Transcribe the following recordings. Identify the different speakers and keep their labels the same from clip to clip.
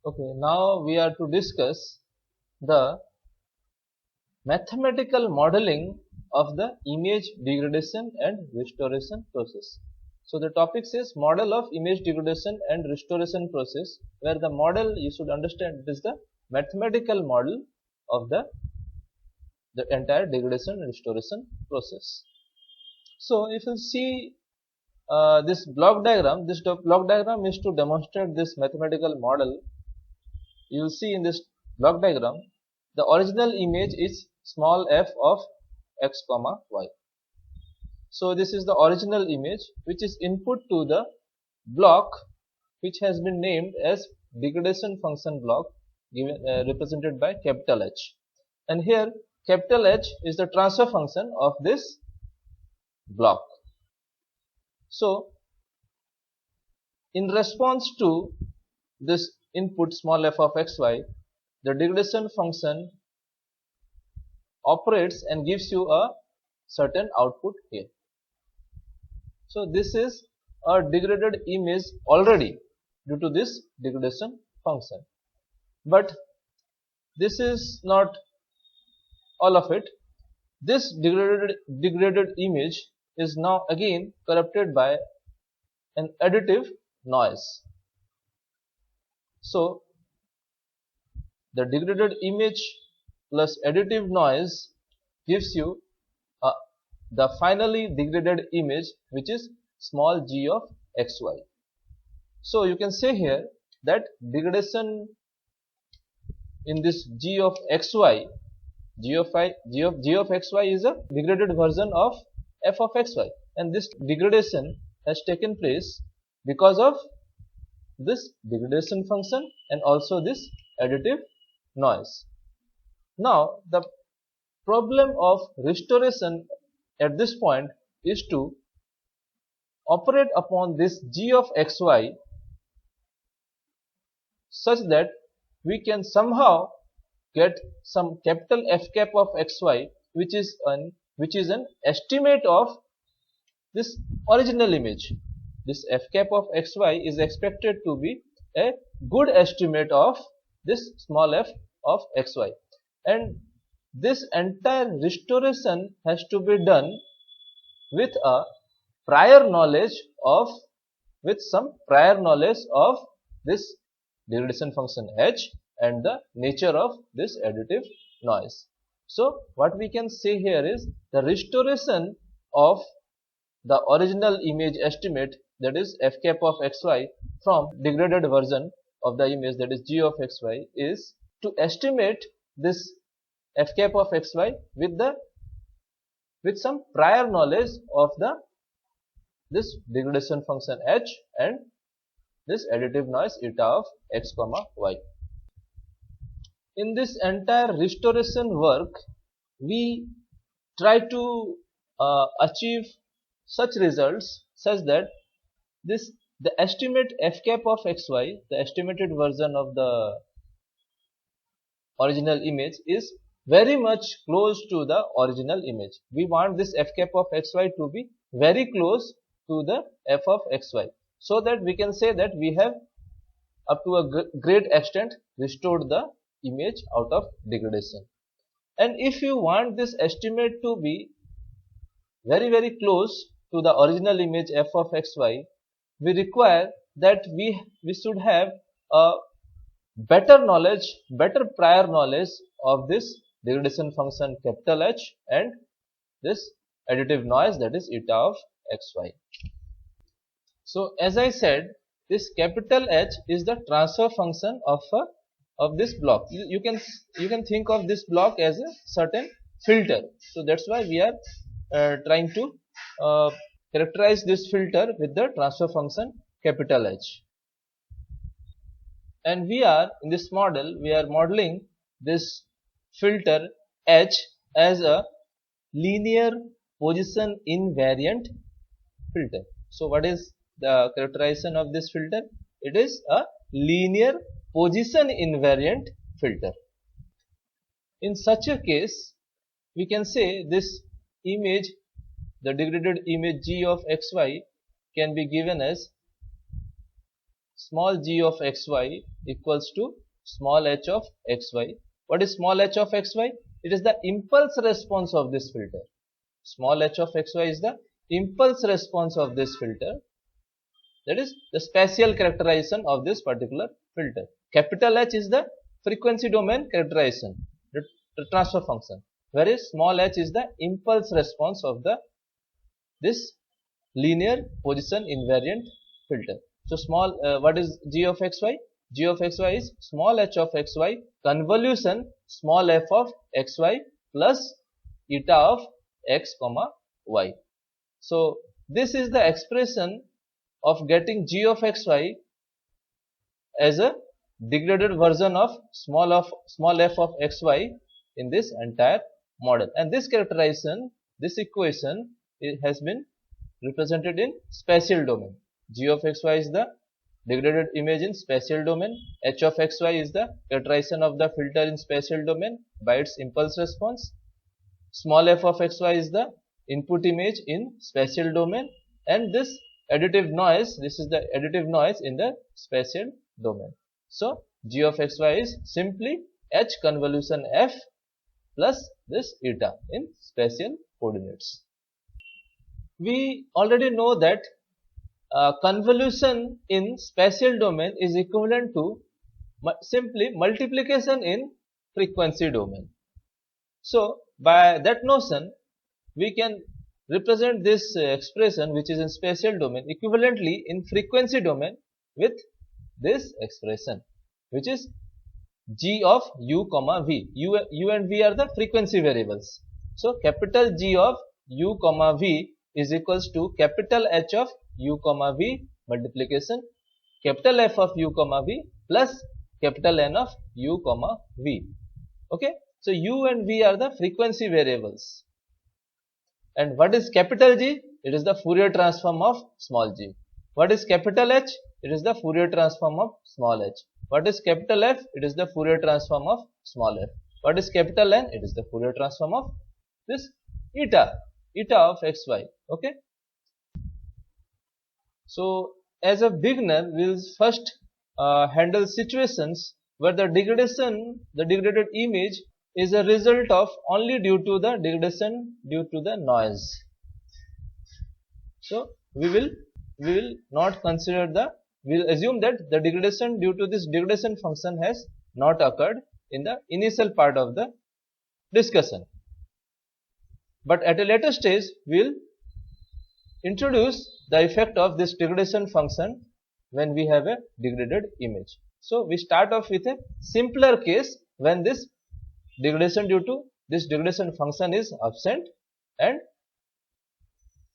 Speaker 1: Okay, now we are to discuss the mathematical modeling of the image degradation and restoration process. So the topic says model of image degradation and restoration process, where the model you should understand it is the mathematical model of the entire degradation and restoration process. So if you see this block diagram is to demonstrate this mathematical model. You will see in this block diagram the original image is small f of x comma y. So this is the original image which is input to the block which has been named as degradation function block, given represented by capital H, and here capital H is the transfer function of this block. So in response to this input small f of xy, the degradation function operates and gives you a certain output here. So this is a degraded image already due to this degradation function. But this is not all of it. This degraded image is now again corrupted by an additive noise. So the degraded image plus additive noise gives you the finally degraded image, which is small g of xy. So you can say here that degradation in this g of xy, g of xy is a degraded version of f of xy, and this degradation has taken place because of this degradation function and also this additive noise. Now the problem of restoration at this point is to operate upon this g of xy such that we can somehow get some capital F cap of xy, which is an estimate of this original image. This F cap of xy is expected to be a good estimate of this small f of xy, and this entire restoration has to be done with a prior knowledge of this degradation function h and the nature of this additive noise. So what we can say here is the restoration of the original image estimate, that is f cap of xy, from degraded version of the image, that is g of xy, is to estimate this f cap of xy with some prior knowledge of this degradation function h and this additive noise eta of x comma y. In this entire restoration work, we try to achieve such results such that the estimate f cap of xy, the estimated version of the original image, is very much close to the original image. We want this f cap of xy to be very close to the f of xy, so that we can say that we have up to a great extent restored the image out of degradation. And if you want this estimate to be very close to the original image f of xy, we require that we should have a better prior knowledge of this degradation function capital H and this additive noise, that is eta of xy. So as I said, this capital H is the transfer function of this block. You can think of this block as a certain filter. So that's why we are trying to characterize this filter with the transfer function capital H. And we are in this model, we are modeling this filter H as a linear position invariant filter. So what is the characterization of this filter? It is a linear position invariant filter. In such a case, we can say this image, the degraded image g of xy, can be given as small g of xy equals to small h of xy. What is small h of xy? It is the impulse response of this filter. Small h of xy is the impulse response of this filter. That is the spatial characterization of this particular filter. Capital H is the frequency domain characterization, the transfer function, whereas small h is the impulse response of this linear position invariant filter. So what is g of xy? G of xy is small h of xy convolution small f of xy plus eta of x comma y. So this is the expression of getting g of xy as a degraded version of small f of xy in this entire model. And this characterization, this equation, it has been represented in spatial domain. G of xy is the degraded image in spatial domain. H of xy is the characterization of the filter in spatial domain by its impulse response. Small f of xy is the input image in spatial domain, and this additive noise, this is the additive noise in the spatial domain. So g of xy is simply h convolution f plus this eta in spatial coordinates. We already know that convolution in spatial domain is equivalent to simply multiplication in frequency domain. So by that notion, we can represent this expression which is in spatial domain equivalently in frequency domain with this expression, which is g of u comma v. U and v are the frequency variables. So capital G of u comma v is equals to capital H of u comma v multiplication capital F of u comma v plus capital N of u comma v. Okay, so u and v are the frequency variables. And what is capital G? It is the Fourier transform of small g. What is capital H? It is the Fourier transform of small h. What is capital F? It is the Fourier transform of small f. What is capital N? It is the Fourier transform of this eta of xy. Okay. So as a beginner, we will first handle situations where the degraded image is a result of only due to the degradation due to the noise. So we will not consider we will assume that the degradation due to this degradation function has not occurred in the initial part of the discussion. But at a later stage, we will introduce the effect of this degradation function when we have a degraded image. So we start off with a simpler case when this degradation due to this degradation function is absent and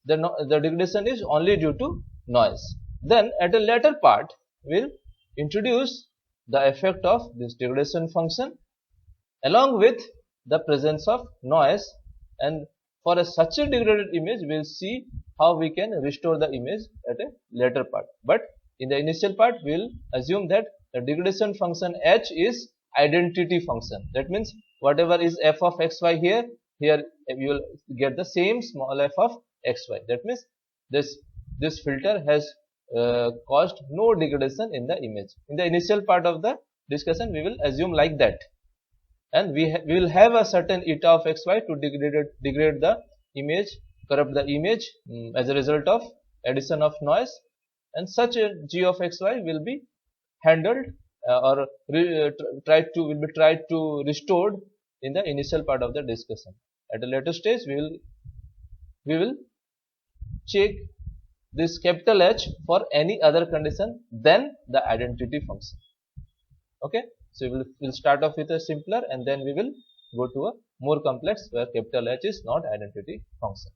Speaker 1: the degradation is only due to noise. Then at a later part, we will introduce the effect of this degradation function along with the presence of noise, and for such a degraded image, we will see how we can restore the image at a later part. But in the initial part, we will assume that the degradation function h is identity function. That means whatever is f of xy here you will get the same small f of xy. That means this filter has caused no degradation in the image. In the initial part of the discussion, we will assume like that, and we will have a certain eta of xy to degrade the image, corrupt the image as a result of addition of noise, and such a g of xy will be handled or will be tried to restored in the initial part of the discussion. At a later stage, we will check this capital H for any other condition than the identity function. Okay, so we'll start off with a simpler, and then we will go to a more complex where capital H is not identity function.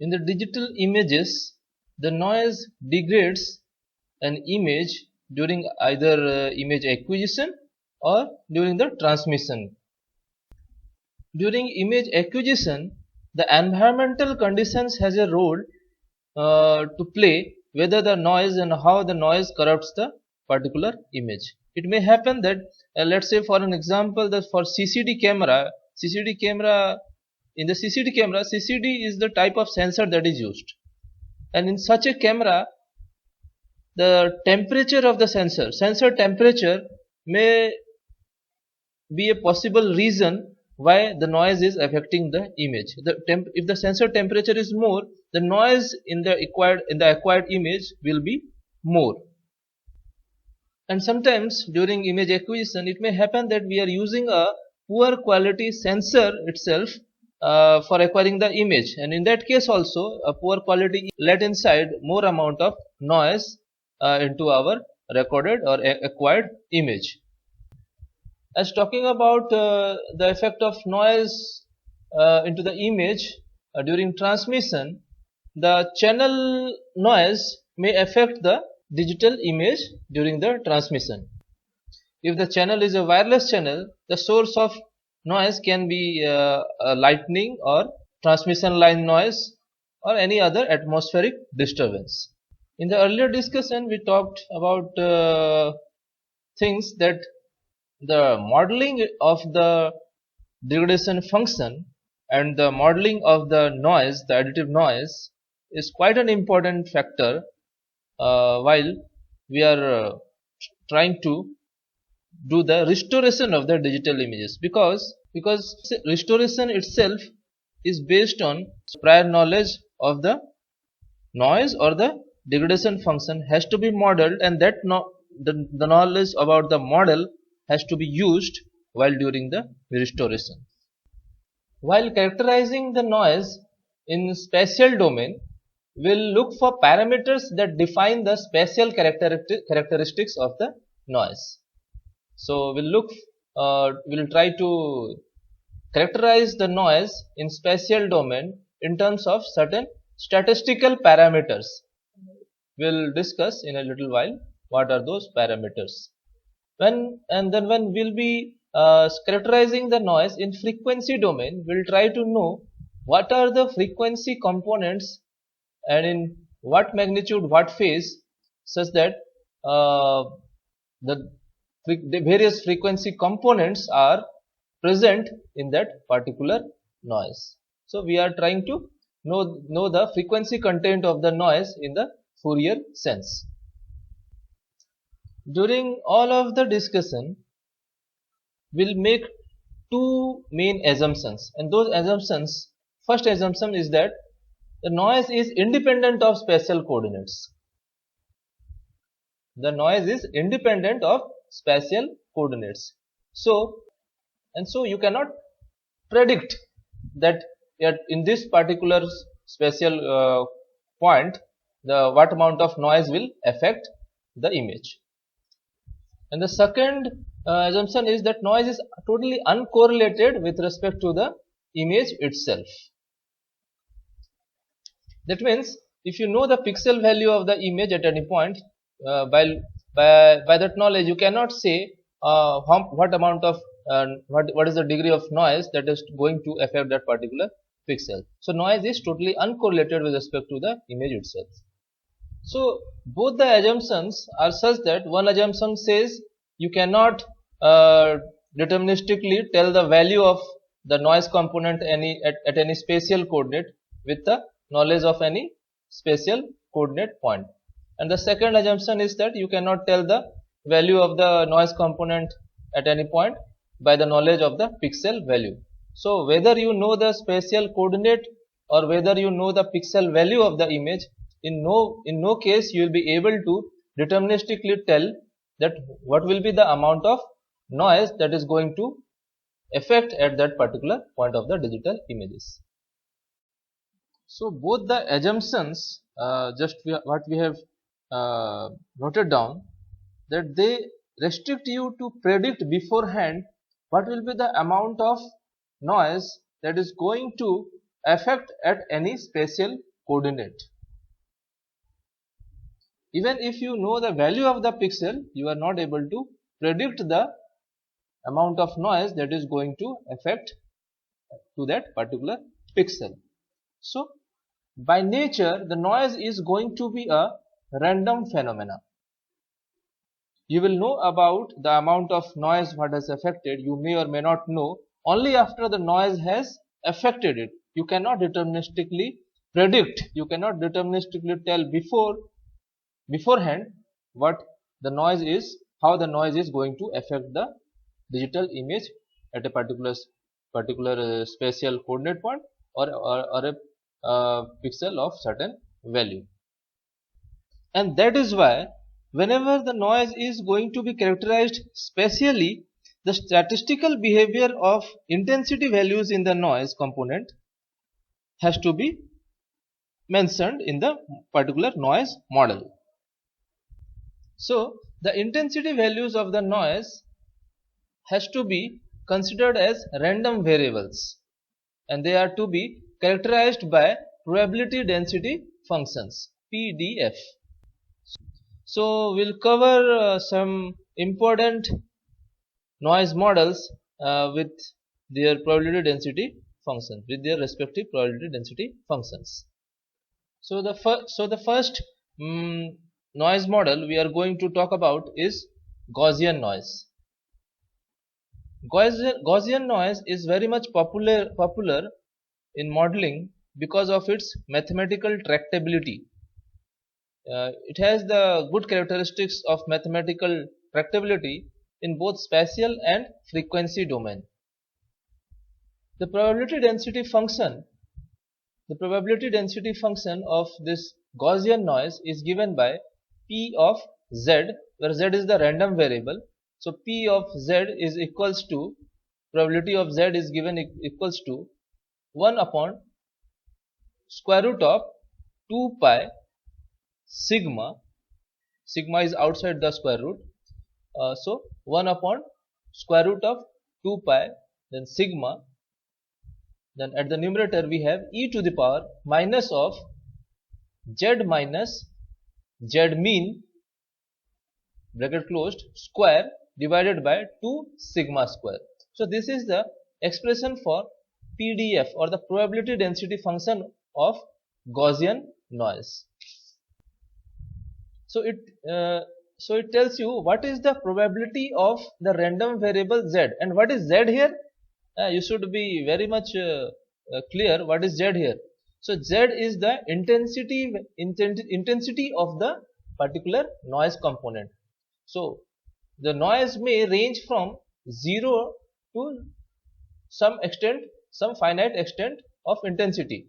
Speaker 1: In the digital images, the noise degrades an image during either image acquisition or during the transmission. During image acquisition, the environmental conditions has a role to play, whether the noise and how the noise corrupts the particular image. It may happen that let's say for an example that for CCD camera, in the CCD camera, CCD is the type of sensor that is used, and in such a camera the temperature of the sensor temperature may be a possible reason why the noise is affecting the image. If the sensor temperature is more, the noise in the acquired image will be more. And sometimes during image acquisition, it may happen that we are using a poor quality sensor itself for acquiring the image, and in that case also a poor quality let inside more amount of noise into our recorded or acquired image. As talking about the effect of noise into the image during transmission, the channel noise may affect the digital image during the transmission. If the channel is a wireless channel, the source of noise can be a lightning or transmission line noise or any other atmospheric disturbance. In the earlier discussion, we talked about things that the modeling of the degradation function and the modeling of the noise, the additive noise, is quite an important factor while we are trying to do the restoration of the digital images, because restoration itself is based on prior knowledge of the noise or the degradation function has to be modeled, and that the knowledge about the model has to be used while during the restoration. While characterizing the noise in spatial domain, we'll look for parameters that define the spatial characteristics of the noise. So we'll try to characterize the noise in spatial domain in terms of certain statistical parameters. We'll discuss in a little while what are those parameters. When we'll be characterizing the noise in frequency domain, we'll try to know what are the frequency components and in what magnitude, what phase, such that the various frequency components are present in that particular noise. So we are trying to know the frequency content of the noise in the Fourier sense. During all of the discussion, we'll make two main assumptions, and those assumptions, first assumption is that the noise is independent of spatial coordinates. The noise is independent of spatial coordinates. So you cannot predict that in this particular spatial point what amount of noise will affect the image. And the second assumption is that noise is totally uncorrelated with respect to the image itself. That means if you know the pixel value of the image at any point, by that knowledge you cannot say what amount of what is the degree of noise that is going to affect that particular pixel. So noise is totally uncorrelated with respect to the image itself. So both the assumptions are such that one assumption says you cannot deterministically tell the value of the noise component at any spatial coordinate with the knowledge of any spatial coordinate point. And the second assumption is that you cannot tell the value of the noise component at any point by the knowledge of the pixel value. So whether you know the spatial coordinate or whether you know the pixel value of the image, in no case you will be able to deterministically tell that what will be the amount of noise that is going to affect at that particular point of the digital images. So both the assumptions, what we have noted down, that they restrict you to predict beforehand what will be the amount of noise that is going to affect at any spatial coordinate. Even if you know the value of the pixel, you are not able to predict the amount of noise that is going to affect to that particular pixel. So by nature the noise is going to be a random phenomena. You will know about the amount of noise what has affected, you may or may not know, only after the noise has affected it. You cannot deterministically predict, you cannot deterministically tell beforehand what the noise is, how the noise is going to affect the digital image at a particular spatial coordinate point or a pixel of certain value. And that is why whenever the noise is going to be characterized spatially, the statistical behavior of intensity values in the noise component has to be mentioned in the particular noise model. So the intensity values of the noise has to be considered as random variables, and they are to be characterized by probability density functions, PDF. So we'll cover some important noise models with their probability density functions, with their respective probability density functions. So the first noise model we are going to talk about is Gaussian noise. Gaussian noise is very much popular in modeling because of its mathematical tractability. It has the good characteristics of mathematical tractability in both spatial and frequency domain. The probability density function of this Gaussian noise is given by P of Z, where Z is the random variable. So P of Z is equals to, probability of Z is given equals to 1 upon square root of 2 pi sigma. Sigma is outside the square root. So 1 upon square root of 2 pi, then sigma, then at the numerator we have e to the power minus of z minus z mean bracket closed square divided by 2 sigma square. So this is the expression for PDF, or the probability density function of Gaussian noise. So it tells you what is the probability of the random variable z, and what is z here. You should be very much clear what is z here. So z is the intensity of the particular noise component. So the noise may range from 0 to some finite extent of intensity.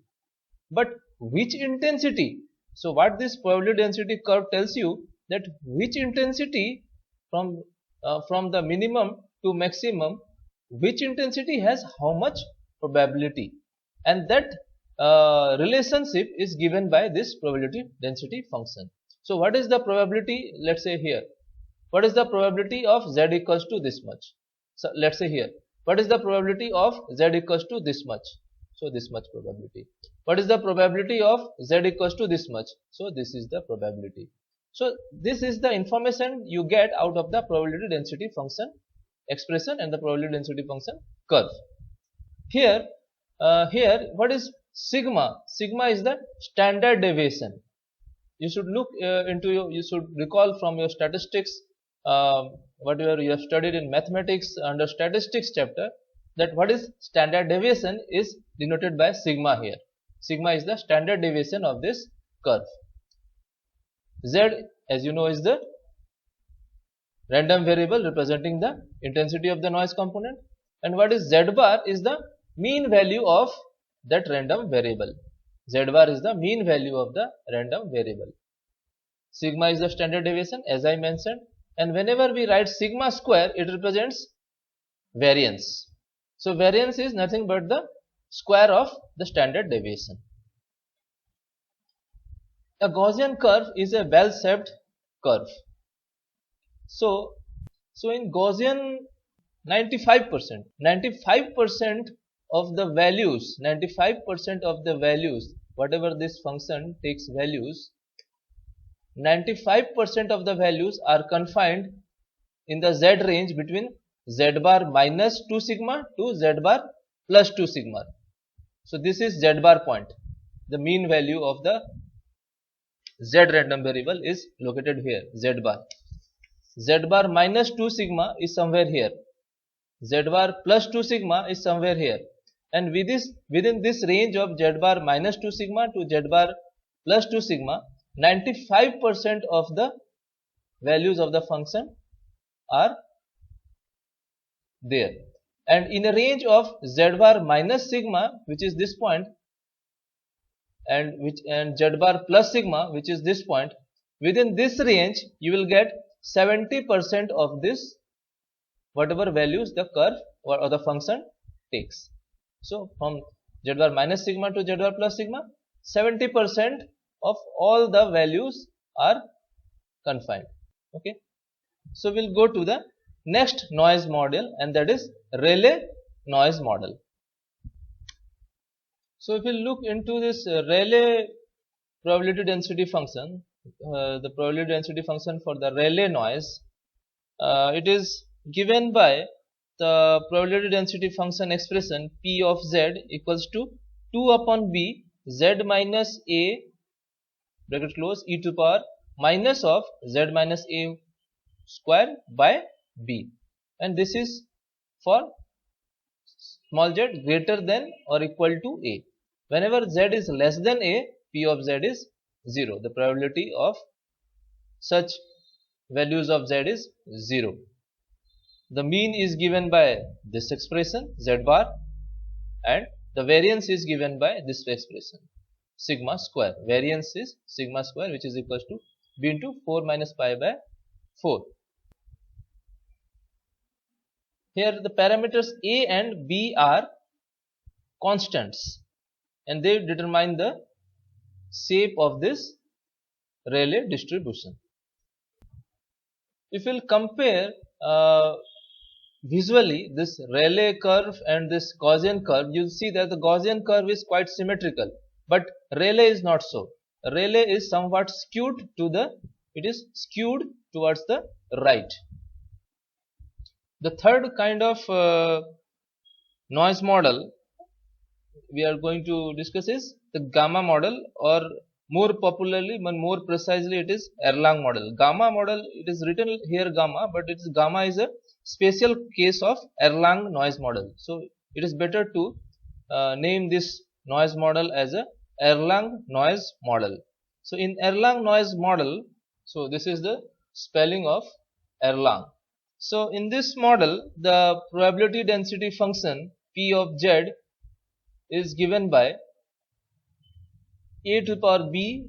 Speaker 1: But which intensity? So what this probability density curve tells you, that which intensity from the minimum to maximum, which intensity has how much probability, and that relationship is given by this probability density function. So what is the probability? Let's say here, what is the probability of z equals to this much? So let's say here, what is the probability of z equals to this much? So this much probability. What is the probability of z equals to this much? So this is the probability. So this is the information you get out of the probability density function expression and the probability density function curve. Here what is sigma? Sigma is the standard deviation. You should look you should recall from your statistics, whatever you have studied in mathematics under statistics chapter, that what is standard deviation is denoted by sigma here. Sigma is the standard deviation of this curve. Z, as you know, is the random variable representing the intensity of the noise component, and what is z bar is the mean value of that random variable. Z bar is the mean value of the random variable. Sigma is the standard deviation, as I mentioned, and whenever we write sigma square, it represents variance. So variance is nothing but the square of the standard deviation. A Gaussian curve is a well-shaped curve. So in Gaussian, 95% of the values, whatever this function takes values, 95% of the values are confined in the z range between z bar minus 2 sigma to z bar plus 2 sigma. So this is z bar point. The mean value of the z random variable is located here, z bar. Z bar minus 2 sigma is somewhere here. Z bar plus 2 sigma is somewhere here. And within this range of z bar minus 2 sigma to z bar plus 2 sigma, 95% of the values of the function are there, and in a range of z bar minus sigma, which is this point, and z bar plus sigma, which is this point, within this range you will get 70% of this whatever values the curve or the function takes. So from z bar minus sigma to z bar plus sigma, 70% of all the values are confined. Okay, so we'll go to the next noise model, and that is Rayleigh noise model. So if we look into this Rayleigh probability density function, the probability density function for the Rayleigh noise, it is given by the probability density function expression P of z equals to 2 upon b z minus a bracket close e to power minus of z minus a square by b, and this is for small z greater than or equal to a. Whenever z is less than a, P of z is 0. The probability of such values of z is 0. The mean is given by this expression z bar, and the variance is given by this expression sigma square. Variance is sigma square, which is equals to b into 4 minus pi by 4. Here the parameters a and b are constants, and they determine the shape of this Rayleigh distribution. If we'll compare visually this Rayleigh curve and this Gaussian curve, you'll see that the Gaussian curve is quite symmetrical, but Rayleigh is not so. Rayleigh is somewhat skewed to the, it is skewed towards the right. The third kind of noise model we are going to discuss is the gamma model, or more popularly, more precisely, it is Erlang model. Gamma model, it is written here gamma, but its gamma is a special case of Erlang noise model. So it is better to name this noise model as a Erlang noise model. So in Erlang noise model, so this is the spelling of Erlang. So in this model, the probability density function P of z is given by a to the power b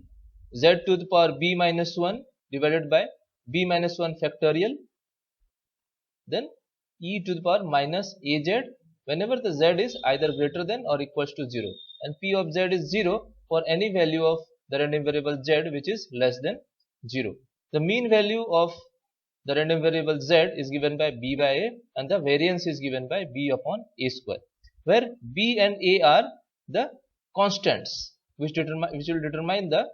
Speaker 1: z to the power b minus 1 divided by b minus 1 factorial, then e to the power minus az whenever the z is either greater than or equals to 0, and P of z is 0 for any value of the random variable z which is less than 0. The mean value of the random variable z is given by b by a, and the variance is given by b upon a square, where b and a are the constants which will determine the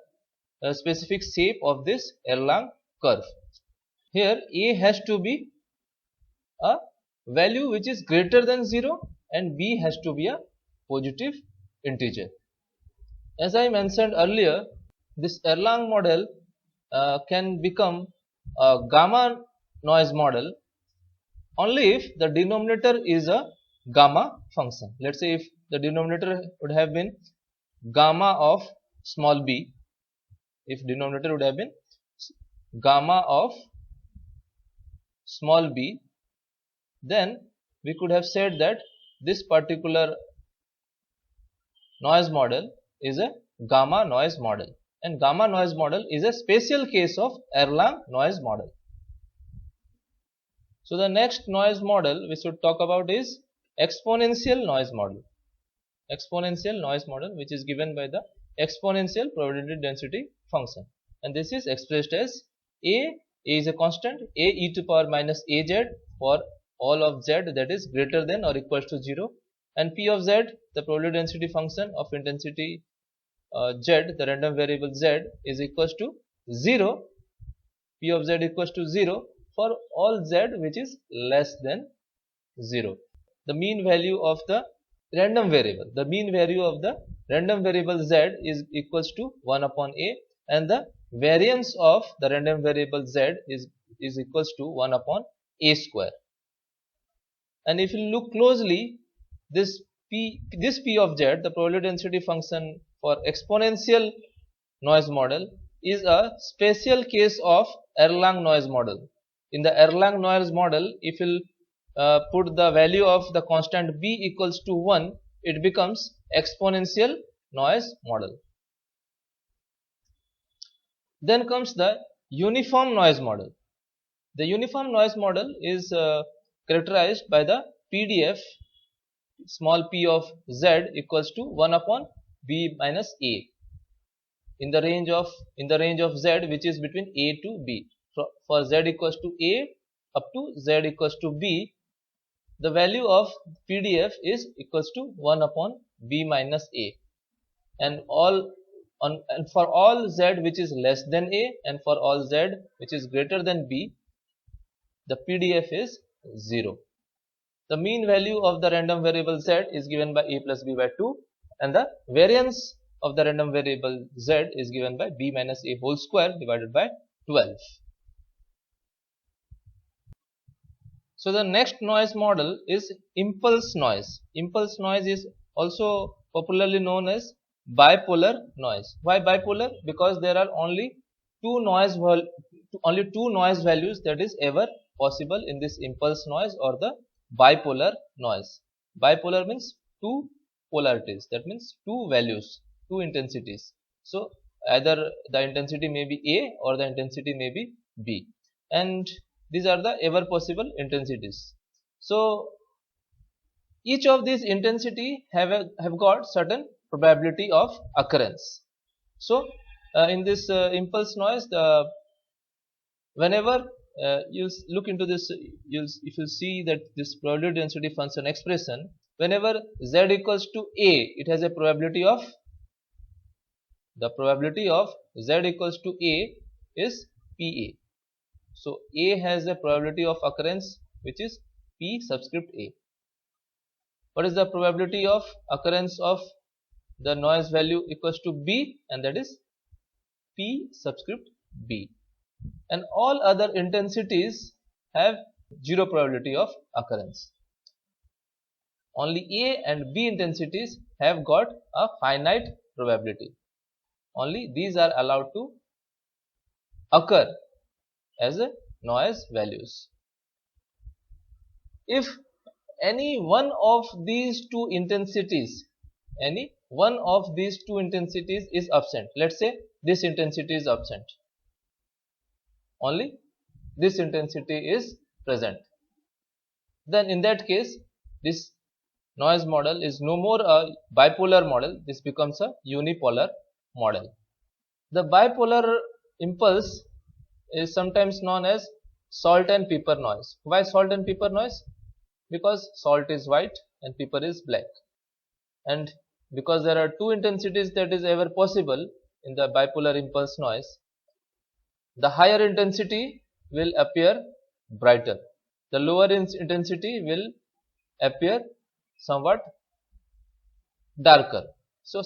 Speaker 1: specific shape of this Erlang curve. Here a has to be a value which is greater than 0, and b has to be a positive integer. As I mentioned earlier, this Erlang model can become a gamma noise model only if the denominator is a gamma function. Let's say if the denominator would have been gamma of small b, if denominator would have been gamma of small b, then we could have said that this particular noise model is a gamma noise model, and gamma noise model is a special case of Erlang noise model. So the next noise model we should talk about is exponential noise model. Exponential noise model, which is given by the exponential probability density function, and this is expressed as a is a constant, a e to power minus az for all of z that is greater than or equals to 0, and P of z, the probability density function of intensity z, the random variable z, is equals to 0. P of z equals to 0 for all z which is less than 0. The mean value of the random variable, z is equals to 1 upon a, and the variance of the random variable z is equals to 1 upon a square. And if you look closely, this P of z, the probability density function for exponential noise model, is a special case of Erlang noise model. In the Erlang noise model, if you put the value of the constant b equals to 1, it becomes exponential noise model. Then comes the uniform noise model. The uniform noise model is characterized by the PDF small p of z equals to 1 upon b minus a in the range of z, which is between a to b. So for z equals to a up to z equals to b, the value of PDF is equals to 1 upon b minus a, and for all z which is less than a and for all z which is greater than b, the PDF is 0. The mean value of the random variable z is given by a plus b by 2, and the variance of the random variable z is given by b minus a whole square divided by 12. So the next noise model is impulse noise. Impulse noise is also popularly known as bipolar noise. Why bipolar? Because there are only two noise values that is ever possible in this impulse noise or the bipolar noise. Bipolar means two polarities, that means two values, two intensities. So either the intensity may be A or the intensity may be B, and these are the ever possible intensities. So each of these intensity have got certain probability of occurrence. So in this impulse noise, whenever you look into this, if you see that this probability density function expression, whenever z equals to a, it has a probability of, the probability of z equals to a is pa. So a has a probability of occurrence which is p subscript a. What is the probability of occurrence of the noise value equals to b, and that is p subscript b. And all other intensities have 0 probability of occurrence. Only A and B intensities have got a finite probability. Only these are allowed to occur as noise values. If any one of these two intensities is absent, let's say this intensity is absent, only this intensity is present, then in that case this noise model is no more a bipolar model, this becomes a unipolar model. The bipolar impulse is sometimes known as salt and pepper noise. Why salt and pepper noise? Because salt is white and pepper is black, and because there are two intensities that is ever possible in the bipolar impulse noise, the higher intensity will appear brighter, the lower intensity will appear somewhat darker. So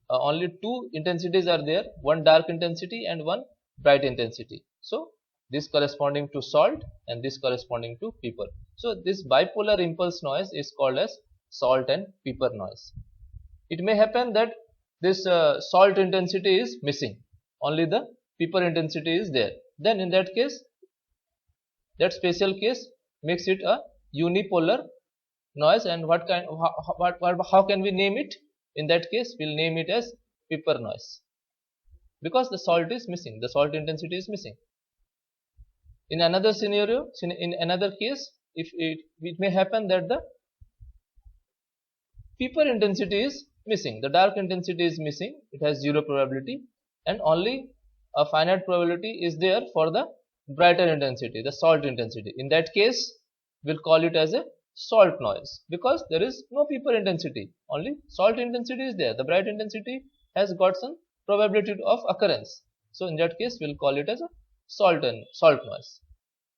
Speaker 1: only two intensities are there, one dark intensity and one bright intensity. So this corresponding to salt and this corresponding to pepper. So this bipolar impulse noise is called as salt and pepper noise. It may happen that this salt intensity is missing, only the pepper intensity is there. Then in that case, that special case makes it a unipolar noise. And how can we name it? In that case, we'll name it as pepper noise, because the salt is missing, the salt intensity is missing. In another scenario, in another case, if it may happen that the pepper intensity is missing, the dark intensity is missing, it has 0 probability, and only a finite probability is there for the brighter intensity, the salt intensity. In that case, we'll call it as a salt noise, because there is no pepper intensity, only salt intensity is there, the bright intensity has got some probability of occurrence. So in that case, we'll call it as a salt noise.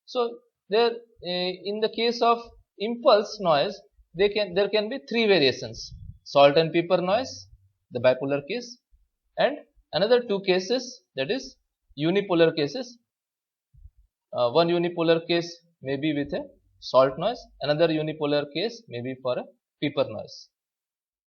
Speaker 1: So there in the case of impulse noise, there can be 3 variations: salt and pepper noise, the bipolar case, and another 2 cases, that is unipolar cases. One unipolar case may be with a salt noise, another unipolar case may be for a pepper noise.